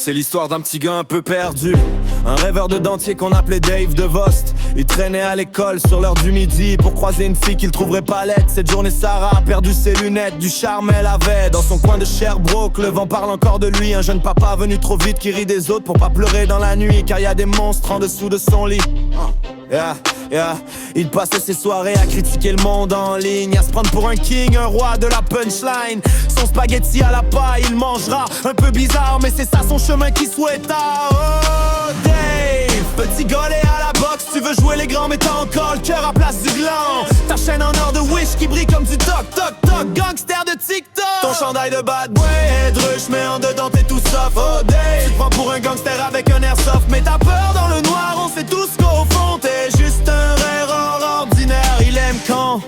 C'est l'histoire d'un petit gars un peu perdu, un rêveur de dentier qu'on appelait Dave DeVost. Il traînait à l'école sur l'heure du midi pour croiser une fille qu'il trouverait pas laide. Cette journée Sarah a perdu ses lunettes, du charme elle avait. Dans son coin de Sherbrooke, le vent parle encore de lui. Un jeune papa venu trop vite qui rit des autres pour pas pleurer dans la nuit, car y a des monstres en dessous de son lit. Il passait ses soirées à critiquer le monde en ligne, à se prendre pour un king, un roi de la punchline. Son spaghetti à la paille, il mangera. Un peu bizarre, mais c'est ça son chemin qu'il souhaita. Oh Dave, petit golet à la boxe, tu veux jouer les grands mais t'as encore le cœur à place du gland. Ta chaîne en or de Wish qui brille comme du toc toc toc, gangster de TikTok. Ton chandail de bad boy est druche, mais en dedans t'es tout soft. Oh Dave, tu te prends pour un gangster avec un airsoft, mais t'as peur dans le noir, on sait tous qu'au fond t'es juste un rêveur ordinaire. Il aime quand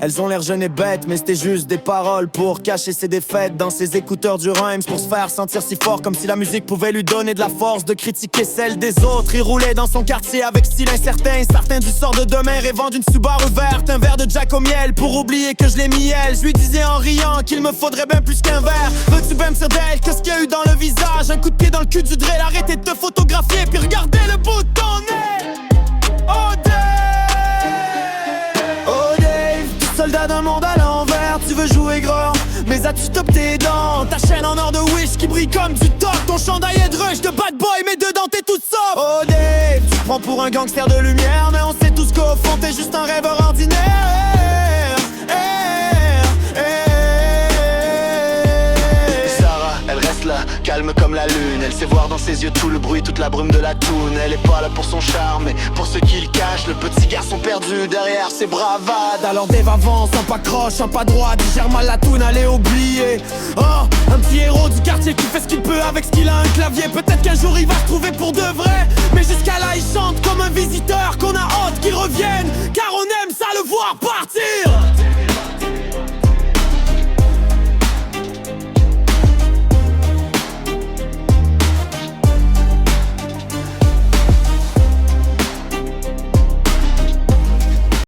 elles ont l'air jeunes et bêtes, mais c'était juste des paroles pour cacher ses défaites dans ses écouteurs du Rhymes, pour se faire sentir si fort, comme si la musique pouvait lui donner de la force de critiquer celle des autres. Il roulait dans son quartier avec style incertain, certain du sort de demain, rêvant d'une Subaru verte, un verre de Jack au miel pour oublier que je l'ai mis elle. Je lui disais en riant qu'il me faudrait bien plus qu'un verre. Veux-tu bien me dire d'elle, qu'est-ce qu'il y a eu dans le visage? Un coup de pied dans le cul du drill, arrêtez de te photographier puis regardez le bout de ton nez. Oh Dave, soldat d'un monde à l'envers, tu veux jouer grand, mais as-tu top tes dents? Ta chaîne en or de Wish qui brille comme du toc, ton chandail est de rush de bad boy, mais dedans t'es tout soft. Oh Dave, tu te prends pour un gangster de lumière, mais on sait tous qu'au fond t'es juste un rêveur ordinaire. Sarah, elle reste là, calme comme la lune. Elle sait voir dans ses yeux tout le bruit, toute la brume de la toune. Elle est pas là pour son charme, mais pour ce qu'il cache, le petit garçon perdu derrière ses bravades. Alors Dave avance, un pas croche, un pas droit, digère mal la toune, allez oublier. Oh, un petit héros du quartier qui fait ce qu'il peut avec ce qu'il a, un clavier. Peut-être qu'un jour il va se trouver pour de vrai, mais jusqu'à là il chante comme un visiteur qu'on a hâte qu'il revienne, car on aime ça le voir partir.